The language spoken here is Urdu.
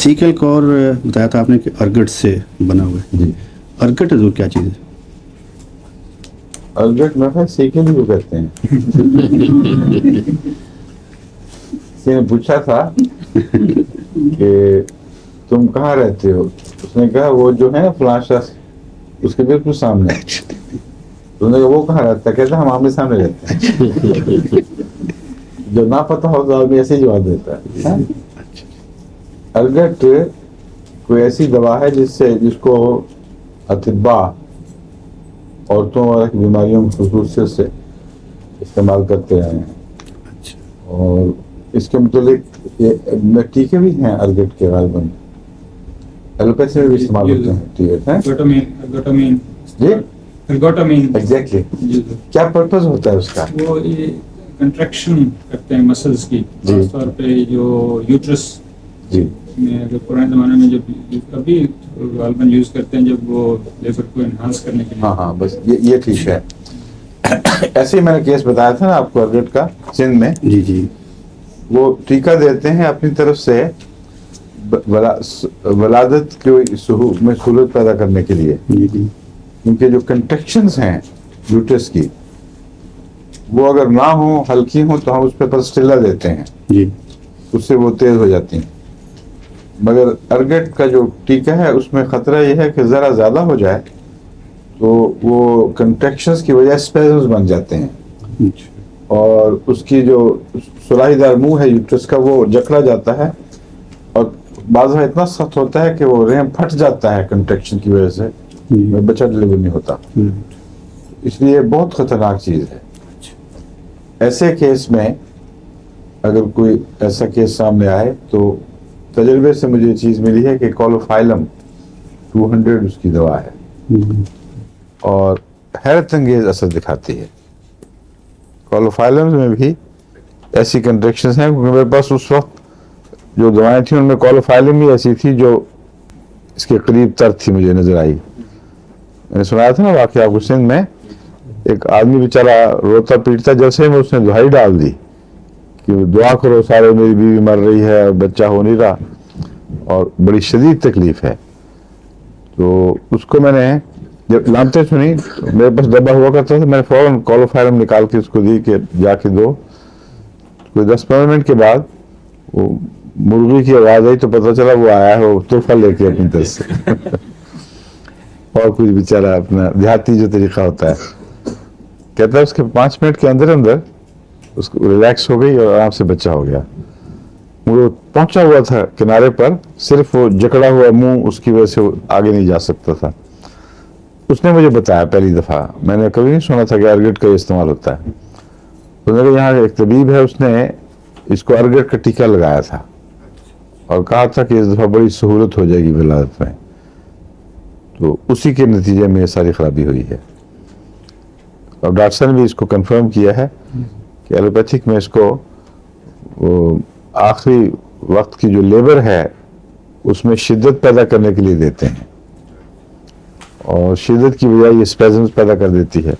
سیکل کور بتایا تھا آپ نے کہ ارگٹ سے بنا ہوا ہے. جی ارگٹ حضور کیا چیز ہے؟ ارگٹ میں ہے سیکل ہی کہتے ہیں. کسی نے پوچھا تھا کہ تم کہاں رہتے ہو؟ اس نے کہا وہ جو ہے نا فلاں شخص اس کے بالکل سامنے. تو نے کہا وہ کہاں رہتا ہے؟ کہتا ہم آمنے سامنے رہتے ہیں. جو نہ پتہ ہو تو آدمی ایسے ہی جواب دیتا ہے. ارگٹ کوئی ایسی دوا ہے جس کو اطباء عورتوں اور بیماریوں میں خصوصیت سے استعمال کرتے رہے ہیں. اور اس کے متعلق ٹیکے بھی ہیں ارگٹ کے غالباً ایلوپیتھی میں بھی استعمال ہوتے ہیں. ٹھیک ہے جی ایگزیکٹلی. کیا پرپز ہوتا ہے اس کا؟ وہ یہ کنٹریکشن کرتے ہیں مسلس کی، خاص طور پہ جو یوٹرس جی میں اگر پرانے زمانے میں جب ابھی غالباً یوز کرتے ہیں جب وہ لیبر کو انہانس کرنے کے لیے. ہاں بس یہ ٹھیک ہے. ایسے ہی میں نے کیس بتایا تھا نا آپ کو ارگٹ کا سندھ میں. جی وہ ٹیکہ دیتے ہیں اپنی طرف سے ولادت کی میں سہولت پیدا کرنے کے لیے. جی کیونکہ جو کنٹریکشنز ہیں یوٹرس کی وہ اگر نہ ہوں ہلکی ہوں تو ہم اس پہ پلسٹیلا دیتے ہیں. جی اس سے وہ تیز ہو جاتی ہیں. مگر ارگٹ کا جو ٹیکہ ہے اس میں خطرہ یہ ہے کہ ذرا زیادہ ہو جائے تو وہ کنٹریکشنز کی وجہ اسپیزمز بن جاتے ہیں اور اس کی جو سلائی دار منہ ہے یوٹرس کا وہ جکڑا جاتا ہے اور بعض اتنا سخت ہوتا ہے کہ وہ رحم پھٹ جاتا ہے کنٹریکشن کی وجہ سے. بچہ ڈلیور نہیں ہوتا. اس لیے بہت خطرناک چیز ہے. ایسے کیس میں اگر کوئی ایسا کیس سامنے آئے تو تجربے سے مجھے یہ چیز ملی ہے کہ کولوفائلم 200 اس کی دوا ہے اور حیرت انگیز اثر دکھاتی ہے. کولوفائلم میں بھی ایسی کنٹریکشنز ہیں کیونکہ میرے پاس اس وقت جو دوائیں تھیں ان میں کولوفائلم بھی ایسی تھی جو اس کے قریب تر تھی مجھے نظر آئی. میں نے سنایا تھا نا واقعہ آپ کو سندھ میں ایک آدمی بیچارہ روتا پیٹتا جیسے میں اس نے دہائی ڈال دی کہ دعا کرو سارے میری بیوی مر رہی ہے اور بچہ ہو نہیں رہا اور بڑی شدید تکلیف ہے. تو اس کو میں نے جب علامتیں سنی میرے پاس ڈبہ ہوا کرتا تھا میں نے فوراً کولوفائلم نکال کے اس کو دی کہ جا کے دو. کوئی 10-15 منٹ کے بعد وہ مرغی کی آواز آئی تو پتہ چلا وہ آیا ہے وہ تحفہ لے کے اپنی طرف سے. اور کچھ بیچارہ اپنا دیہاتی جو طریقہ ہوتا ہے کہتا ہے اس کے 5 منٹ کے اندر اس کو ریلیکس ہو گئی اور آرام سے بچہ ہو گیا. وہ پہنچا ہوا تھا کنارے پر صرف وہ جکڑا ہوا منہ اس کی وجہ سے آگے نہیں جا سکتا تھا. اس نے مجھے بتایا پہلی دفعہ میں نے کبھی نہیں سنا تھا کہ ارگٹ کا یہ استعمال ہوتا ہے. تو میرے یہاں ایک طبیب ہے اس نے اس کو ارگٹ کا ٹیکہ لگایا تھا اور کہا تھا کہ اس دفعہ بڑی سہولت ہو جائے گی ولادت میں. تو اسی کے نتیجے میں یہ ساری خرابی ہوئی ہے. اور ڈاکٹر صاحب نے بھی اس کو کنفرم کیا ہے کہ ایلوپیتھک میں اس کو آخری وقت کی جو لیبر ہے اس میں شدت پیدا کرنے کے لیے دیتے ہیں اور شدت کی بجائے یہ اسپیزمز پیدا کر دیتی ہے.